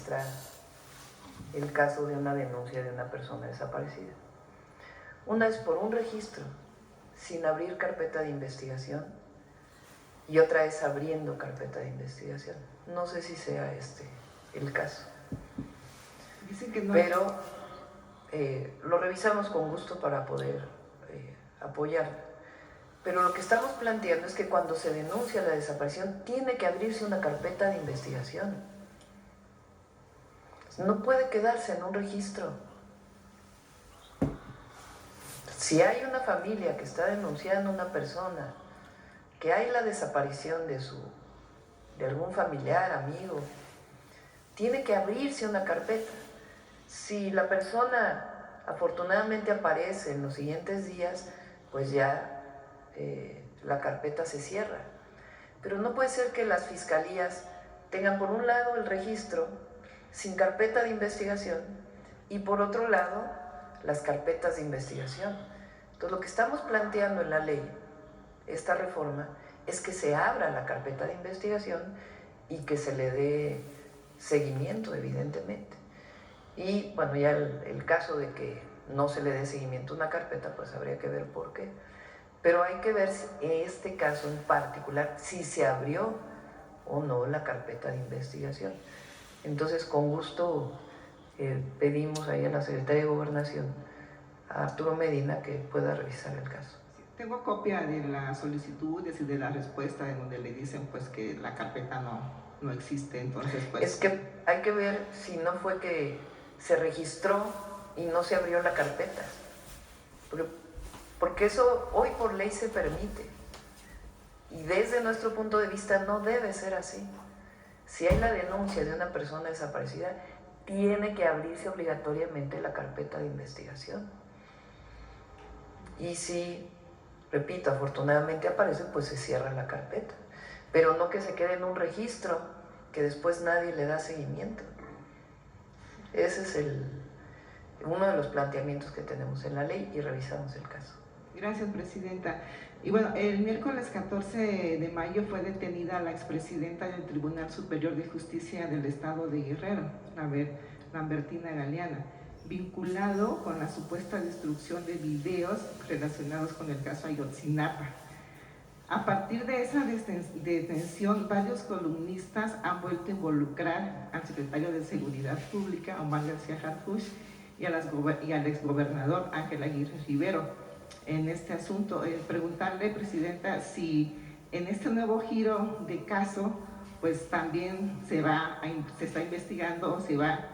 registrar el caso de una denuncia de una persona desaparecida. Una es por un registro, sin abrir carpeta de investigación, y otra es abriendo carpeta de investigación. No sé si sea este el caso. Dicen que no. Pero lo revisamos con gusto para poder apoyar. Pero lo que estamos planteando es que cuando se denuncia la desaparición tiene que abrirse una carpeta de investigación. No puede quedarse en un registro. Si hay una familia que está denunciando a una persona, que hay la desaparición de algún familiar, amigo, tiene que abrirse una carpeta. Si la persona afortunadamente aparece en los siguientes días, pues ya la carpeta se cierra. Pero no puede ser que las fiscalías tengan por un lado el registro sin carpeta de investigación y por otro lado las carpetas de investigación. Entonces lo que estamos planteando en la ley, esta reforma, es que se abra la carpeta de investigación y que se le dé seguimiento, evidentemente. Y bueno, ya el caso de que no se le dé seguimiento a una carpeta, pues habría que ver por qué. Pero hay que ver en este caso en particular si se abrió o no la carpeta de investigación. Entonces, con gusto pedimos ahí a la Secretaría de Gobernación, a Arturo Medina, que pueda revisar el caso. Tengo copia de las solicitudes y de la respuesta en donde le dicen pues que la carpeta no existe, entonces pues... Es que hay que ver si no fue que se registró y no se abrió la carpeta. Porque eso hoy por ley se permite. Y desde nuestro punto de vista no debe ser así. Si hay la denuncia de una persona desaparecida, tiene que abrirse obligatoriamente la carpeta de investigación. Y si, repito, afortunadamente aparece, pues se cierra la carpeta. Pero no que se quede en un registro que después nadie le da seguimiento. Ese es uno de los planteamientos que tenemos en la ley y revisamos el caso. Gracias, Presidenta. Y bueno, el miércoles 14 de mayo fue detenida la expresidenta del Tribunal Superior de Justicia del Estado de Guerrero, Lambertina Galeana, vinculado con la supuesta destrucción de videos relacionados con el caso Ayotzinapa. A partir de esa detención, varios columnistas han vuelto a involucrar al secretario de Seguridad Pública, Omar García Harfuch, y al exgobernador Ángel Aguirre Rivero en este asunto. Preguntarle, Presidenta, si en este nuevo giro de caso, pues también se está investigando o se va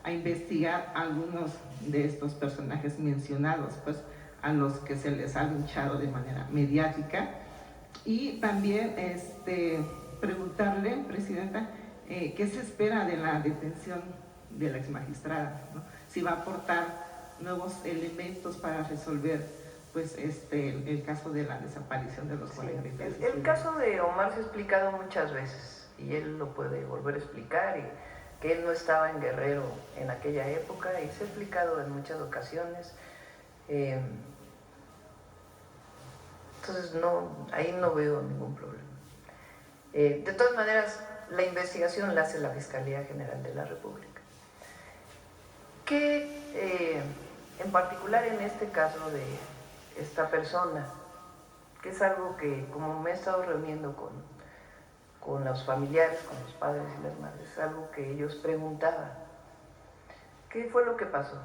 a investigar a algunos de estos personajes mencionados, pues a los que se les ha linchado de manera mediática. Y también preguntarle, Presidenta, ¿qué se espera de la detención de la exmagistrada, ¿no? Si va a aportar nuevos elementos para resolver pues el caso de la desaparición de los 43. El caso de Omar se ha explicado muchas veces y él lo puede volver a explicar, y que él no estaba en Guerrero en aquella época, y se ha explicado en muchas ocasiones. Entonces ahí no veo ningún problema. De todas maneras, la investigación la hace la Fiscalía General de la República. Que en particular en este caso de esta persona, que es algo que, como me he estado reuniendo con los familiares, con los padres y las madres, es algo que ellos preguntaban. ¿Qué fue lo que pasó?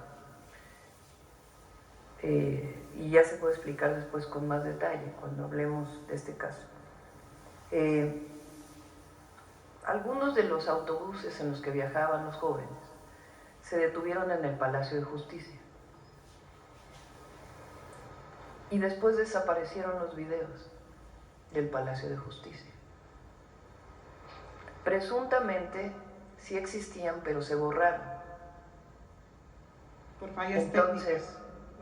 Y ya se puede explicar después con más detalle cuando hablemos de este caso. Algunos de los autobuses en los que viajaban los jóvenes se detuvieron en el Palacio de Justicia y después desaparecieron los videos del Palacio de Justicia. Presuntamente sí existían, pero se borraron. Por fallas técnicas de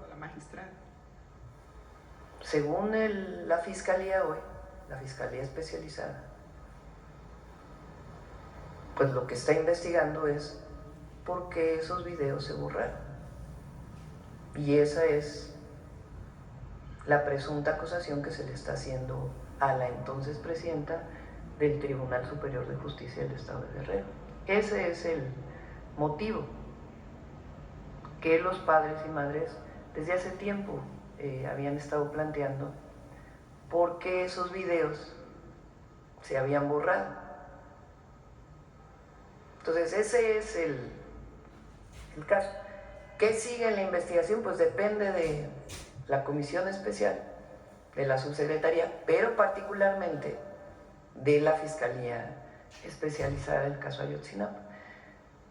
la magistrada. Según la Fiscalía hoy, la Fiscalía Especializada, pues lo que está investigando es por qué esos videos se borraron. Y esa es la presunta acusación que se le está haciendo a la entonces presidenta del Tribunal Superior de Justicia del Estado de Guerrero. Ese es motivo que los padres y madres desde hace tiempo habían estado planteando, porque esos videos se habían borrado. Entonces ese es el caso. ¿Qué sigue en la investigación? Pues depende de la comisión especial, de la subsecretaría, pero particularmente de la Fiscalía Especializada del caso Ayotzinapa,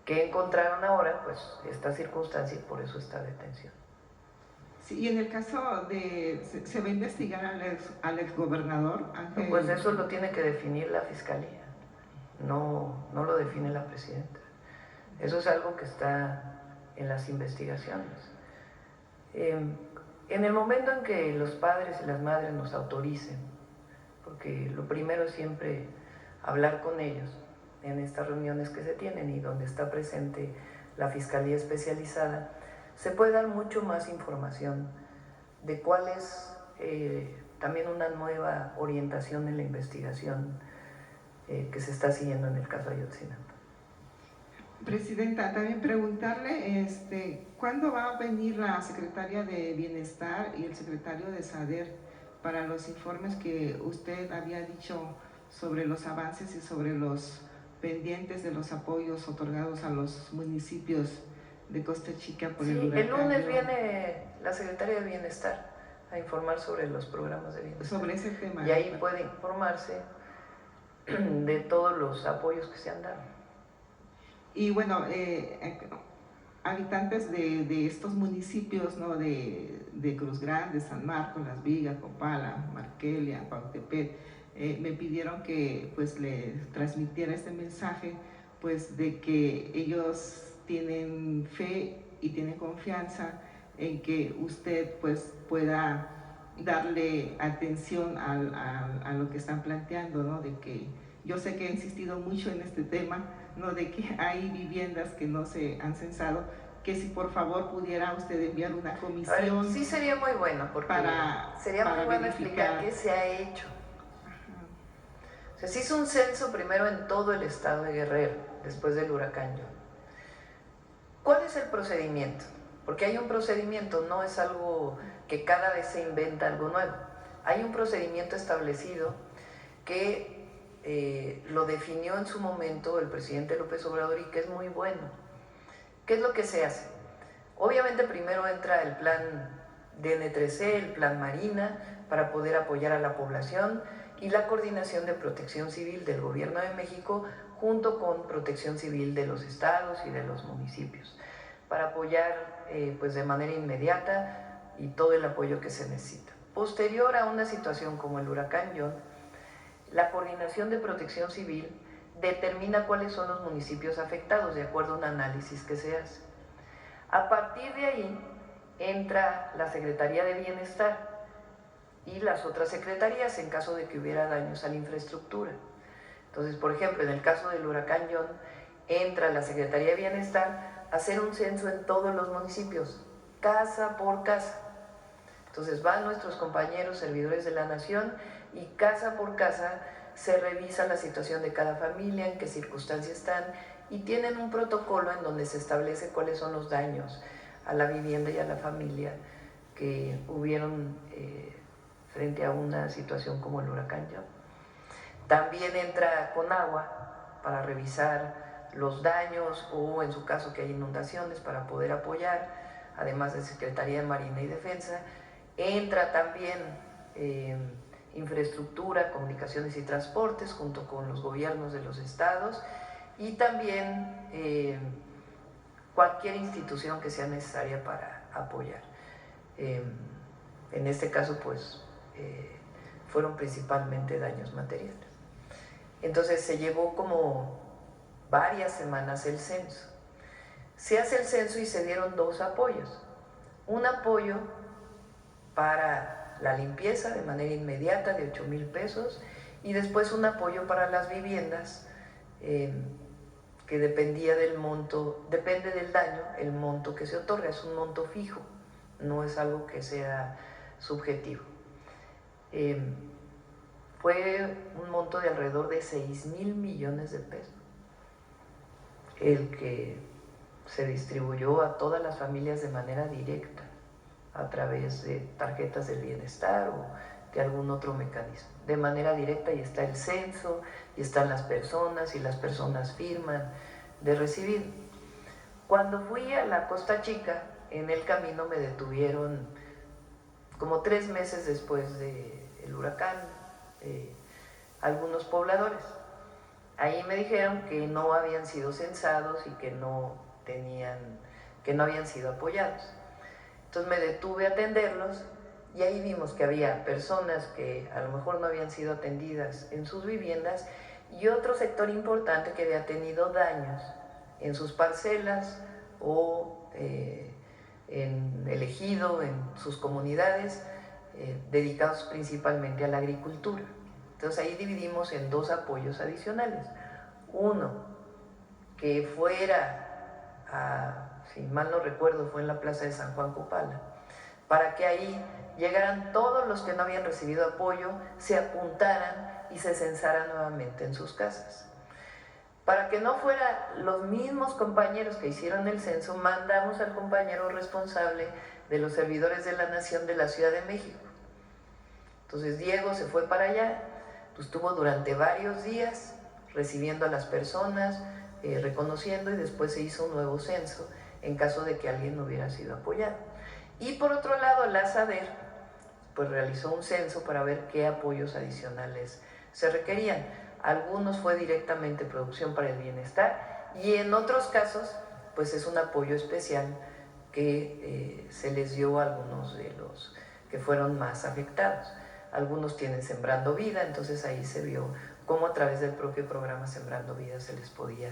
que encontraron ahora pues esta circunstancia y por eso esta detención. Sí, y en el caso de, ¿se va a investigar al exgobernador Ángel? Pues eso lo tiene que definir la Fiscalía, no lo define la presidenta. Eso es algo que está en las investigaciones. En el momento en que los padres y las madres nos autoricen, porque lo primero es siempre hablar con ellos en estas reuniones que se tienen y donde está presente la Fiscalía Especializada, se puede dar mucho más información de cuál es también una nueva orientación en la investigación que se está siguiendo en el caso Ayotzinapa. Presidenta, también preguntarle, ¿cuándo va a venir la secretaria de Bienestar y el secretario de SADER para los informes que usted había dicho sobre los avances y sobre los pendientes de los apoyos otorgados a los municipios de Costa Chica por el huracán? El lunes viene la secretaria de Bienestar a informar sobre los programas de bienestar. Sobre ese tema. Y ahí puede informarse de todos los apoyos que se han dado. Y bueno, habitantes de estos municipios, ¿no? de Cruz Grande, San Marcos, Las Vigas, Copala, Marquelia, Cuautepec, me pidieron que pues le transmitiera este mensaje, pues de que ellos tienen fe y tienen confianza en que usted pues pueda darle atención a lo que están planteando, ¿no? De que yo sé que he insistido mucho en este tema, ¿no? De que hay viviendas que no se han censado, que si por favor pudiera usted enviar una comisión. Ver, sí sería muy bueno, porque sería muy bueno explicar qué se ha hecho. O sea, se hizo un censo primero en todo el estado de Guerrero, después del huracán John. ¿Cuál es el procedimiento? Porque hay un procedimiento, no es algo que cada vez se inventa algo nuevo. Hay un procedimiento establecido que lo definió en su momento el presidente López Obrador y que es muy bueno. ¿Qué es lo que se hace? Obviamente primero entra el plan DN3C, el plan Marina, para poder apoyar a la población, y la coordinación de protección civil del gobierno de México junto con protección civil de los estados y de los municipios, para apoyar pues de manera inmediata y todo el apoyo que se necesita. Posterior a una situación como el huracán John, la coordinación de protección civil determina cuáles son los municipios afectados de acuerdo a un análisis que se hace. A partir de ahí entra la Secretaría de Bienestar y las otras secretarías en caso de que hubiera daños a la infraestructura. Entonces, por ejemplo, en el caso del huracán John, entra la Secretaría de Bienestar a hacer un censo en todos los municipios, casa por casa. Entonces van nuestros compañeros servidores de la Nación y casa por casa se revisa la situación de cada familia, en qué circunstancias están, y tienen un protocolo en donde se establece cuáles son los daños a la vivienda y a la familia que hubieron frente a una situación como el huracán John. También entra Conagua para revisar los daños o en su caso que hay inundaciones para poder apoyar, además de Secretaría de Marina y Defensa. Entra también infraestructura, comunicaciones y transportes junto con los gobiernos de los estados y también cualquier institución que sea necesaria para apoyar. En este caso pues fueron principalmente daños materiales. Entonces se llevó como varias semanas el censo. Se hace el censo y se dieron dos apoyos. Un apoyo para la limpieza de manera inmediata de 8,000 pesos y después un apoyo para las viviendas que dependía del monto, depende del daño, el monto que se otorga, es un monto fijo, no es algo que sea subjetivo. Fue un monto de alrededor de 6,000 millones de pesos el que se distribuyó a todas las familias de manera directa, a través de tarjetas del bienestar o de algún otro mecanismo. De manera directa, y está el censo, y están las personas, y las personas firman de recibir. Cuando fui a la Costa Chica, en el camino me detuvieron como 3 meses después del huracán, algunos pobladores. Ahí me dijeron que no habían sido censados y que no habían sido apoyados. Entonces me detuve a atenderlos y ahí vimos que había personas que a lo mejor no habían sido atendidas en sus viviendas y otro sector importante que había tenido daños en sus parcelas o en el ejido, en sus comunidades, dedicados principalmente a la agricultura. Entonces ahí dividimos en 2 apoyos adicionales. Uno, que fuera si mal no recuerdo, fue en la plaza de San Juan Copala, para que ahí llegaran todos los que no habían recibido apoyo, se apuntaran y se censaran nuevamente en sus casas. Para que no fueran los mismos compañeros que hicieron el censo, mandamos al compañero responsable de los servidores de la Nación de la Ciudad de México. Entonces Diego se fue para allá, pues estuvo durante varios días recibiendo a las personas, reconociendo, y después se hizo un nuevo censo en caso de que alguien no hubiera sido apoyado. Y por otro lado, la SADER pues realizó un censo para ver qué apoyos adicionales se requerían. Algunos fue directamente producción para el bienestar y en otros casos pues es un apoyo especial que se les dio a algunos de los que fueron más afectados. Algunos tienen Sembrando Vida, entonces ahí se vio cómo a través del propio programa Sembrando Vida se les podía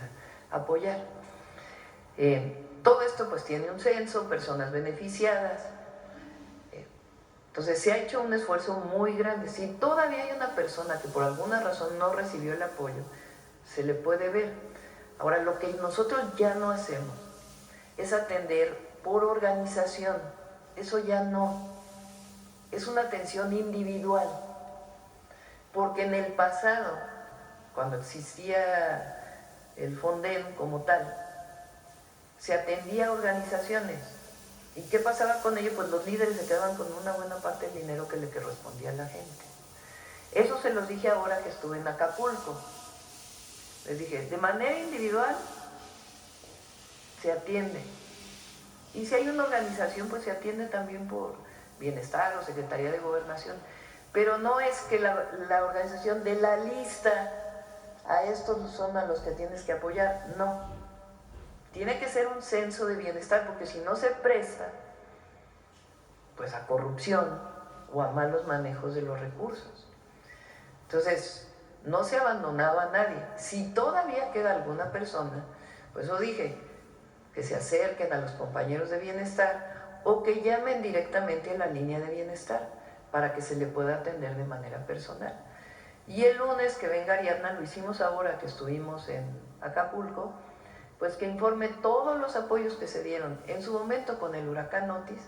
apoyar. Todo esto pues tiene un censo, personas beneficiadas. Entonces se ha hecho un esfuerzo muy grande. Si todavía hay una persona que por alguna razón no recibió el apoyo, se le puede ver. Ahora, lo que nosotros ya no hacemos es atender por organización. Eso ya no. Es una atención individual. Porque en el pasado, cuando existía el Fonden como tal, se atendía a organizaciones. ¿Y qué pasaba con ello? Pues los líderes se quedaban con una buena parte del dinero que le correspondía a la gente. Eso se los dije ahora que estuve en Acapulco. Les dije, de manera individual se atiende. Y si hay una organización, pues se atiende también por Bienestar o Secretaría de Gobernación. Pero no es que la organización dé la lista, a estos son a los que tienes que apoyar, no. Tiene que ser un censo de bienestar, porque si no se presta pues a corrupción o a malos manejos de los recursos. Entonces, no se abandonaba a nadie. Si todavía queda alguna persona, pues yo dije, que se acerquen a los compañeros de bienestar o que llamen directamente a la línea de bienestar para que se le pueda atender de manera personal. Y el lunes que venga Ariadna, lo hicimos ahora que estuvimos en Acapulco, pues que informe todos los apoyos que se dieron en su momento con el huracán Otis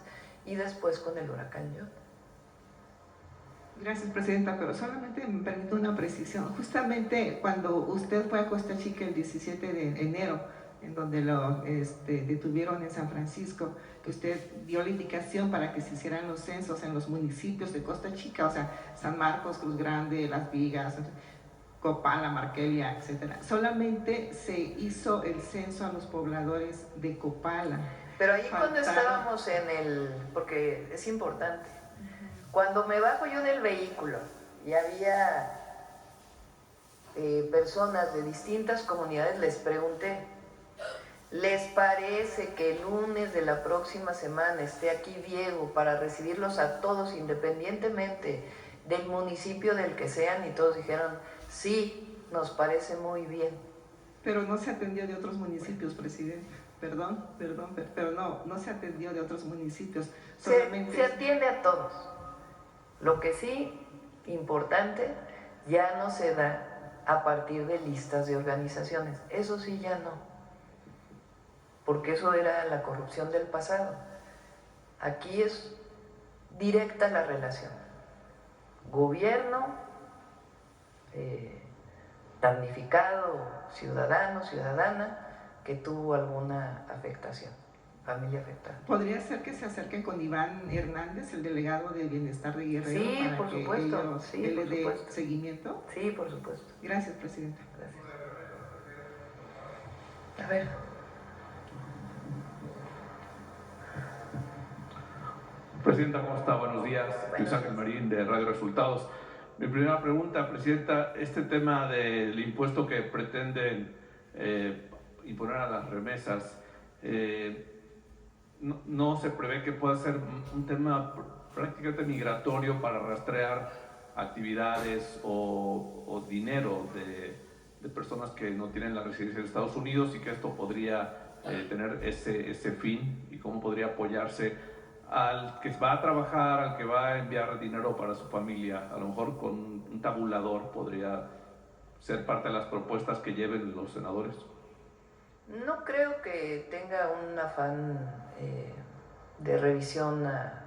y después con el huracán Iota. Gracias, Presidenta, pero solamente me permite una precisión. Justamente cuando usted fue a Costa Chica el 17 de enero, en donde lo detuvieron en San Francisco, que usted dio la indicación para que se hicieran los censos en los municipios de Costa Chica, o sea, San Marcos, Cruz Grande, Las Vigas, Copala, Marquelia, etcétera. Solamente se hizo el censo a los pobladores de Copala. Pero ahí cuando estábamos porque es importante, cuando me bajo yo del vehículo y había personas de distintas comunidades, les pregunté, ¿les parece que el lunes de la próxima semana esté aquí Diego para recibirlos a todos independientemente del municipio del que sean? Y todos dijeron, sí, nos parece muy bien. Pero no se atendió de otros municipios, Presidente. Perdón, pero no se atendió de otros municipios. Se atiende a todos. Lo que sí, importante, ya no se da a partir de listas de organizaciones. Eso sí ya no. Porque eso era la corrupción del pasado. Aquí es directa la relación. Gobierno, damnificado, ciudadano, ciudadana, que tuvo alguna afectación, familia afectada. ¿Podría ser que se acerquen con Iván Hernández, el delegado de Bienestar de Guerrero, Sí, para por que supuesto. Sí, él por le dé supuesto. seguimiento? Sí, por supuesto. Gracias, Presidenta. Gracias. A ver. Presidenta, ¿cómo está? Buenos días. Luis Ángel Marín, de Radio Resultados. Mi primera pregunta, Presidenta, este tema del impuesto que pretenden imponer a las remesas, ¿no se prevé que pueda ser un tema prácticamente migratorio para rastrear actividades o dinero de personas que no tienen la residencia en Estados Unidos, y que esto podría tener ese fin, y cómo podría apoyarse al que va a trabajar, al que va a enviar dinero para su familia? A lo mejor con un tabulador podría ser parte de las propuestas que lleven los senadores. No creo que tenga un afán de revisión a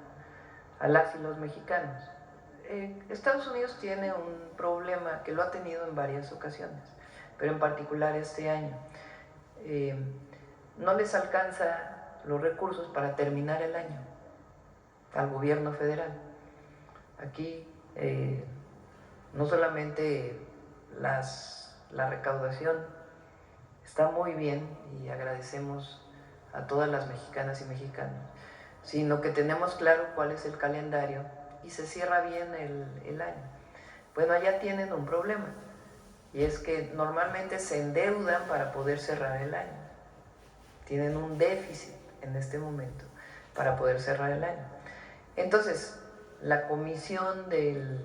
las y los mexicanos. Estados Unidos tiene un problema que lo ha tenido en varias ocasiones, pero en particular este año. No les alcanza los recursos para terminar el año al gobierno federal. Aquí no solamente la recaudación está muy bien, y agradecemos a todas las mexicanas y mexicanos, sino que tenemos claro cuál es el calendario y se cierra bien el año. Bueno, allá tienen un problema, y es que normalmente se endeudan para poder cerrar el año. Tienen un déficit en este momento para poder cerrar el año. Entonces, la comisión del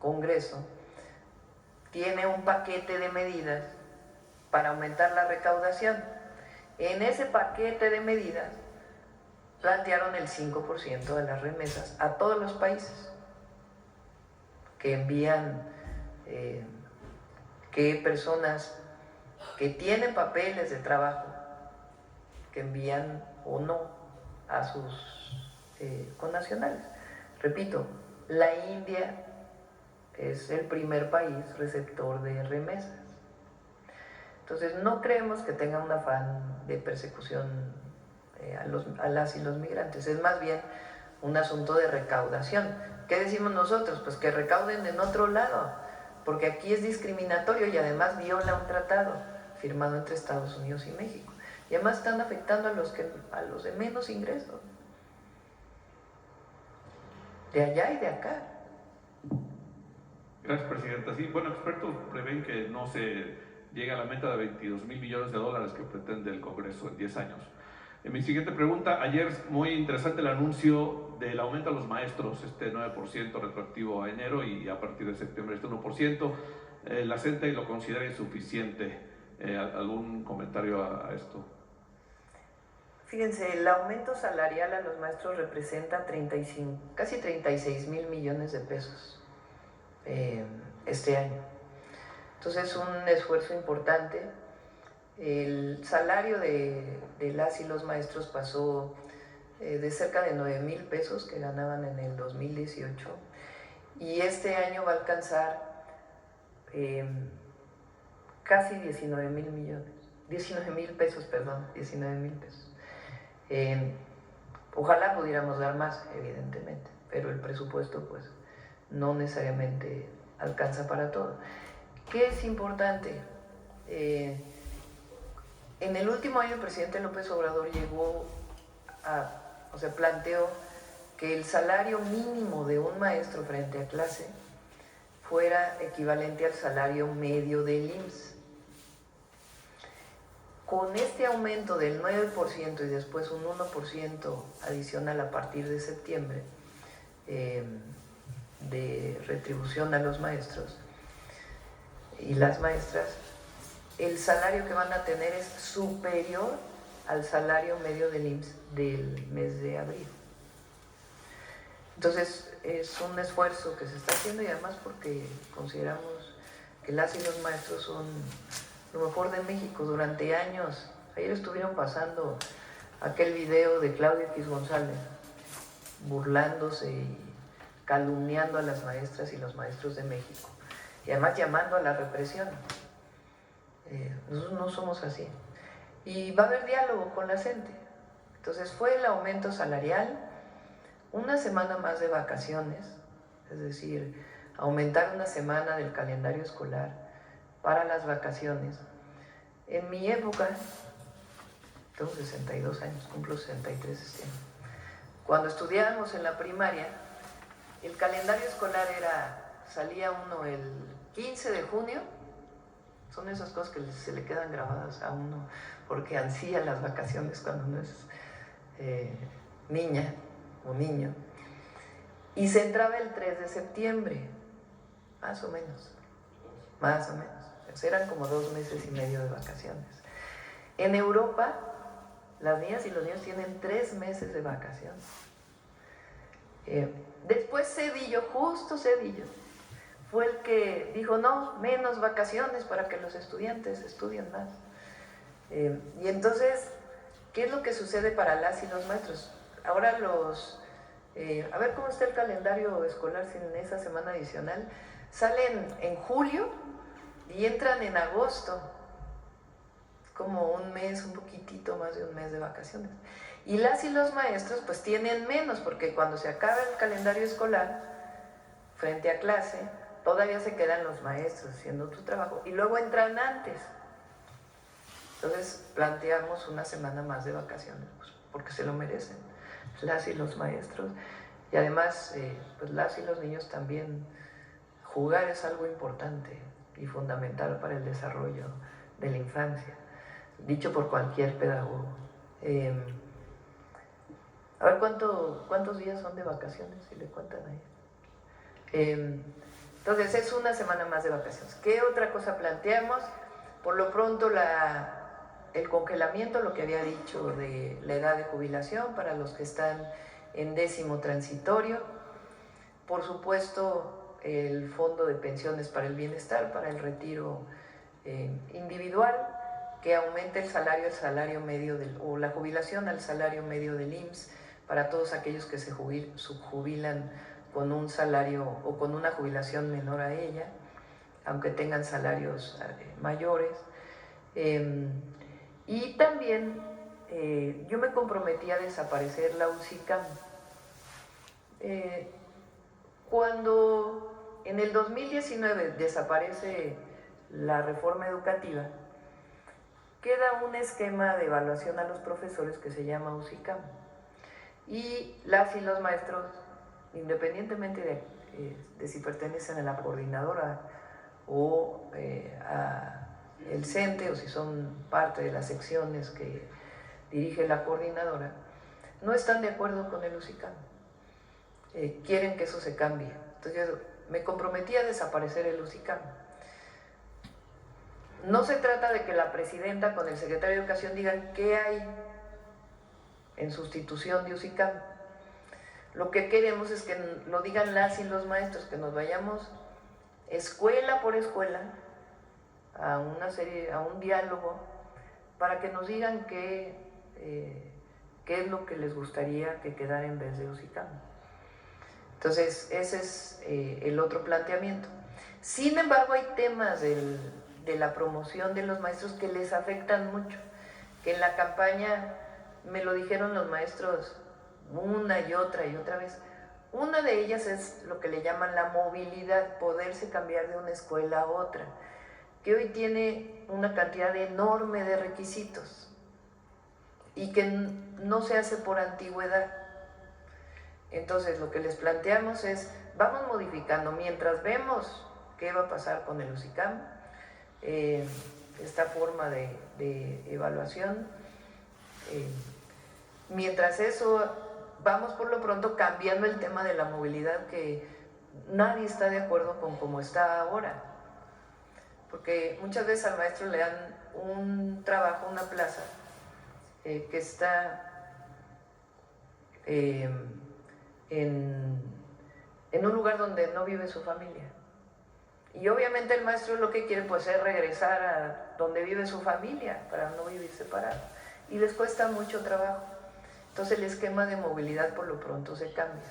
Congreso tiene un paquete de medidas para aumentar la recaudación. En ese paquete de medidas plantearon el 5% de las remesas a todos los países que envían, que personas que tienen papeles de trabajo, que envían o no a sus connacionales. Repito, la India es el primer país receptor de remesas. Entonces, no creemos que tenga un afán de persecución a las y los migrantes. Es más bien un asunto de recaudación. ¿Qué decimos nosotros? Pues que recauden en otro lado, porque aquí es discriminatorio y además viola un tratado firmado entre Estados Unidos y México. Y además están afectando a los de menos ingresos, de allá y de acá. Gracias, Presidenta. Sí, bueno, expertos prevén que no se llegue a la meta de 22,000 millones de dólares que pretende el Congreso en 10 años. Mi siguiente pregunta: ayer muy interesante el anuncio del aumento a los maestros, este 9% retroactivo a enero, y a partir de septiembre este 1%. La CENTE lo considera insuficiente. ¿Algún comentario a esto? Fíjense, el aumento salarial a los maestros representa casi 36,000 millones de pesos este año. Entonces es un esfuerzo importante. El salario de las y los maestros pasó de cerca de 9,000 pesos que ganaban en el 2018, y este año va a alcanzar casi 19,000 millones, 19,000 pesos, perdón, 19,000 pesos. Ojalá pudiéramos dar más, evidentemente, pero el presupuesto pues no necesariamente alcanza para todo. ¿Qué es importante? En el último año el presidente López Obrador planteó que el salario mínimo de un maestro frente a clase fuera equivalente al salario medio del IMSS. Con este aumento del 9% y después un 1% adicional a partir de septiembre de retribución a los maestros y las maestras, el salario que van a tener es superior al salario medio del IMSS del mes de abril. Entonces es un esfuerzo que se está haciendo, y además porque consideramos que las y los maestros son lo mejor de México. Durante años, ayer estuvieron pasando aquel video de Claudia X González burlándose y calumniando a las maestras y los maestros de México, y además llamando a la represión. Nosotros no somos así. y va a haber diálogo con la gente. Entonces fue el aumento salarial, una semana más de vacaciones, es decir, aumentar una semana del calendario escolar para las vacaciones. En mi época, tengo 62 años, cumplo 63 este año. Cuando estudiábamos en la primaria, el calendario escolar salía uno el 15 de junio, son esas cosas que se le quedan grabadas a uno, porque ansía las vacaciones cuando uno es niña o niño. Y se entraba el 3 de septiembre, más o menos. Eran como 2 meses y medio de vacaciones. En Europa, las niñas y los niños tienen 3 meses de vacaciones. Después Zedillo, justo Zedillo, fue el que dijo, no, menos vacaciones para que los estudiantes estudien más. Y entonces, ¿qué es lo que sucede para las y los maestros? Ahora a ver cómo está el calendario escolar sin esa semana adicional. Salen en julio y entran en agosto, como un mes, un poquitito más de un mes de vacaciones. Y las y los maestros pues tienen menos, porque cuando se acaba el calendario escolar, frente a clase, todavía se quedan los maestros haciendo su trabajo y luego entran antes. Entonces planteamos una semana más de vacaciones, pues, porque se lo merecen, las y los maestros. Y además, pues las y los niños también, jugar es algo importante y fundamental para el desarrollo de la infancia, dicho por cualquier pedagogo. A ver cuántos días son de vacaciones, si le cuentan ahí. Entonces es una semana más de vacaciones. ¿Qué otra cosa planteamos? Por lo pronto el congelamiento, lo que había dicho de la edad de jubilación para los que están en 10º transitorio. Por supuesto, el fondo de pensiones para el bienestar, para el retiro individual, que aumente el salario medio o la jubilación al salario medio del IMSS para todos aquellos que se subjubilan con un salario o con una jubilación menor a ella, aunque tengan salarios mayores. Y también yo me comprometí a desaparecer la UCICAM. Cuando en el 2019 desaparece la reforma educativa, queda un esquema de evaluación a los profesores que se llama UCICAM. Y las y los maestros, independientemente de si pertenecen a la coordinadora o al CENTE, o si son parte de las secciones que dirige la coordinadora, no están de acuerdo con el UCICAM. Quieren que eso se cambie. Entonces yo me comprometí a desaparecer el UCICAM. No se trata de que la presidenta con el secretario de Educación digan qué hay en sustitución de UCICAM. Lo que queremos es que lo digan las y los maestros, que nos vayamos escuela por escuela a un diálogo, para que nos digan qué es lo que les gustaría que quedara en vez de UCICAM. Entonces, ese es el otro planteamiento. Sin embargo, hay temas de la promoción de los maestros que les afectan mucho, que en la campaña me lo dijeron los maestros una y otra vez. Una de ellas es lo que le llaman la movilidad, poderse cambiar de una escuela a otra, que hoy tiene una cantidad enorme de requisitos y que no se hace por antigüedad. Entonces lo que les planteamos es, vamos modificando, mientras vemos qué va a pasar con el UCICAM, esta forma de evaluación, mientras eso, vamos por lo pronto cambiando el tema de la movilidad, que nadie está de acuerdo con cómo está ahora, porque muchas veces al maestro le dan un trabajo, una plaza, que está en un lugar donde no vive su familia. Y obviamente el maestro lo que quiere pues es regresar a donde vive su familia para no vivir separado. Y les cuesta mucho trabajo. Entonces el esquema de movilidad por lo pronto se cambia,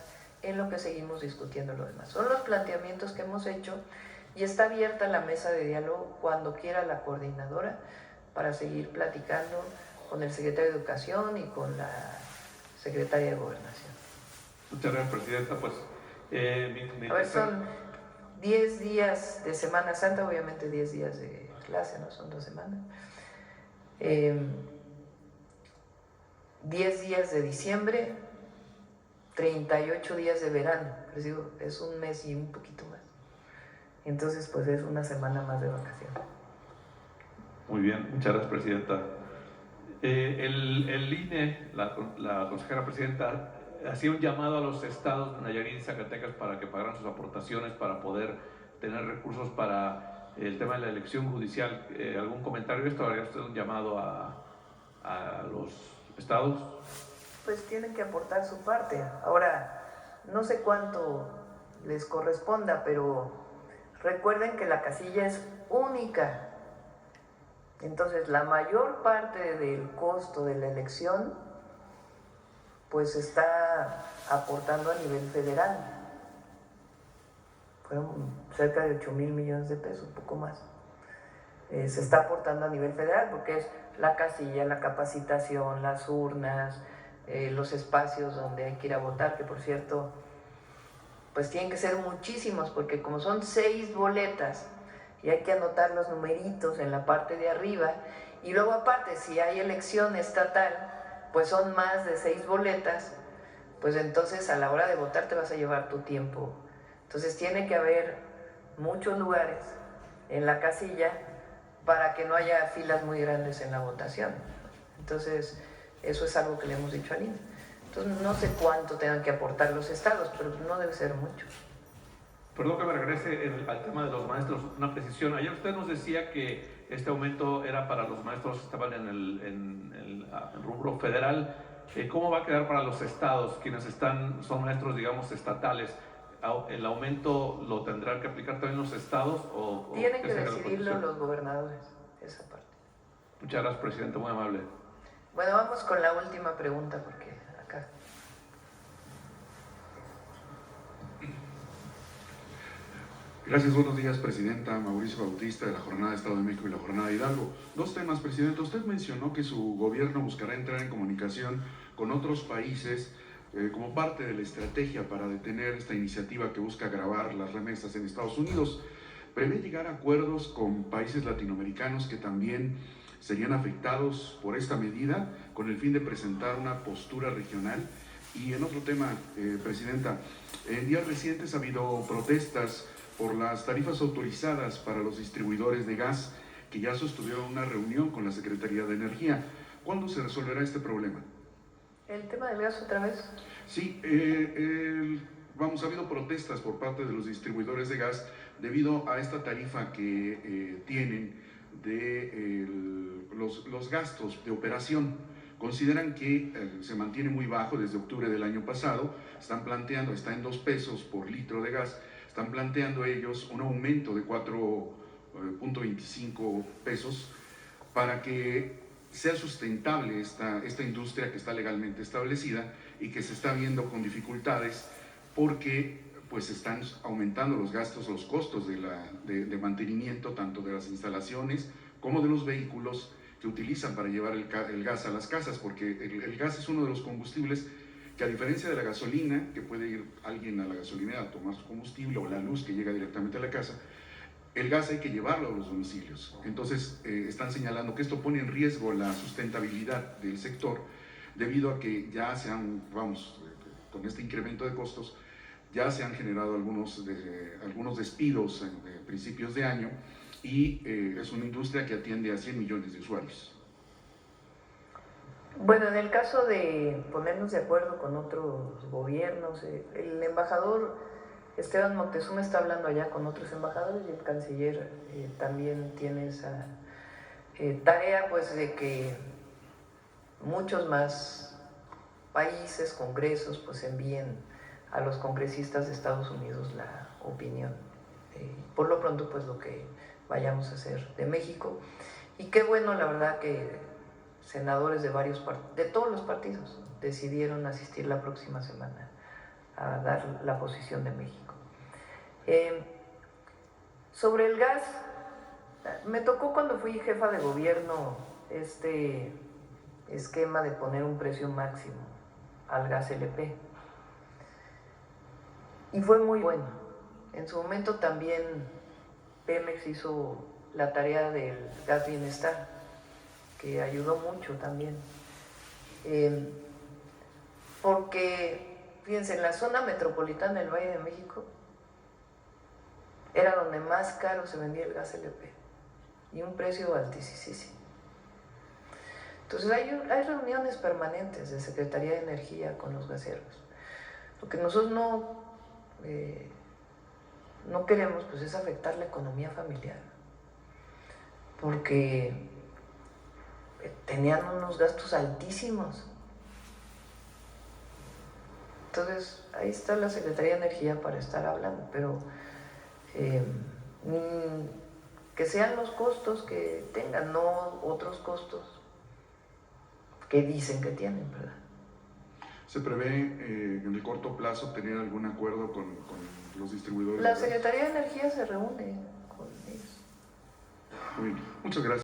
en lo que seguimos discutiendo lo demás. Son los planteamientos que hemos hecho y está abierta la mesa de diálogo cuando quiera la coordinadora para seguir platicando con el secretario de Educación y con la secretaria de Gobernación. Muchas gracias, Presidenta. Pues, a ver, son 10 días de Semana Santa, obviamente 10 días de clase, ¿no? Son 2 semanas. 10 días de diciembre, 38 días de verano. Les digo, es un mes y un poquito más. Entonces, pues es una semana más de vacaciones. Muy bien, muchas gracias, Presidenta. El INE, la consejera presidenta, hacía un llamado a los estados de Nayarit y Zacatecas para que pagaran sus aportaciones para poder tener recursos para el tema de la elección judicial. ¿Algún comentario de esto? ¿Haría usted un llamado a los estados? Pues tienen que aportar su parte. Ahora, no sé cuánto les corresponda, pero recuerden que la casilla es única. Entonces, la mayor parte del costo de la elección, pues está aportando a nivel federal. Fueron cerca de 8,000 millones de pesos, un poco más. Se está aportando a nivel federal porque es la casilla, la capacitación, las urnas, los espacios donde hay que ir a votar, que por cierto, pues tienen que ser muchísimos, porque como son 6 boletas, y hay que anotar los numeritos en la parte de arriba, y luego aparte, si hay elección estatal, pues son más de 6 boletas, pues entonces a la hora de votar te vas a llevar tu tiempo. Entonces tiene que haber muchos lugares en la casilla para que no haya filas muy grandes en la votación. Entonces, eso es algo que le hemos dicho al INE. Entonces, no sé cuánto tengan que aportar los estados, pero no debe ser mucho. Perdón que me regrese al tema de los maestros, una precisión. Ayer usted nos decía que este aumento era para los maestros que estaban en el rubro federal. ¿Cómo va a quedar para los estados, quienes son maestros, digamos, estatales? ¿El aumento lo tendrán que aplicar también los estados? Tienen que decidirlo los gobernadores, esa parte. Muchas gracias, Presidente, muy amable. Bueno, vamos con la última pregunta, porque acá... Gracias, buenos días, Presidenta. Mauricio Bautista, de la Jornada de Estado de México y la Jornada de Hidalgo. 2 temas, Presidenta. Usted mencionó que su gobierno buscará entrar en comunicación con otros países como parte de la estrategia para detener esta iniciativa que busca agravar las remesas en Estados Unidos. ¿Prevé llegar a acuerdos con países latinoamericanos que también serían afectados por esta medida con el fin de presentar una postura regional? Y en otro tema, Presidenta, en días recientes ha habido protestas por las tarifas autorizadas para los distribuidores de gas, que ya sostuvieron una reunión con la Secretaría de Energía. ¿Cuándo se resolverá este problema? ¿El tema del gas otra vez? Sí, ha habido protestas por parte de los distribuidores de gas debido a esta tarifa que tienen de los gastos de operación. Consideran que se mantiene muy bajo desde octubre del año pasado. Están planteando, está en 2 pesos por litro de gas. Están planteando ellos un aumento de 4.25 pesos para que sea sustentable esta industria que está legalmente establecida y que se está viendo con dificultades porque pues están aumentando los gastos, los costos de mantenimiento tanto de las instalaciones como de los vehículos que utilizan para llevar el gas a las casas, porque el gas es uno de los combustibles que, a diferencia de la gasolina, que puede ir alguien a la gasolinera a tomar su combustible, o la luz que llega directamente a la casa, el gas hay que llevarlo a los domicilios. Entonces están señalando que esto pone en riesgo la sustentabilidad del sector, debido a que ya con este incremento de costos, ya se han generado algunos despidos en principios de año, y es una industria que atiende a 100 millones de usuarios. Bueno, en el caso de ponernos de acuerdo con otros gobiernos, el embajador Esteban Moctezuma está hablando allá con otros embajadores, y el canciller también tiene esa tarea, pues, de que muchos más países, congresos, pues envíen a los congresistas de Estados Unidos la opinión. Por lo pronto, pues, lo que vayamos a hacer de México. Y qué bueno, la verdad, que senadores de todos los partidos decidieron asistir la próxima semana a dar la posición de México. Sobre el gas, Me tocó cuando fui jefa de gobierno este esquema de poner un precio máximo al gas LP. Y fue muy bueno. En su momento también Pemex hizo la tarea del gas bienestar, que ayudó mucho también. Porque, fíjense, en la zona metropolitana del Valle de México era donde más caro se vendía el gas LP y un precio altísimo. Entonces hay reuniones permanentes de Secretaría de Energía con los gaseros. Lo que nosotros no queremos pues es afectar la economía familiar, porque tenían unos gastos altísimos. Entonces ahí está la Secretaría de Energía para estar hablando, pero que sean los costos que tengan, no otros costos que dicen que tienen, ¿verdad? ¿Se prevé en el corto plazo tener algún acuerdo con los distribuidores? La Secretaría de Energía se reúne con ellos. Muy bien, muchas gracias.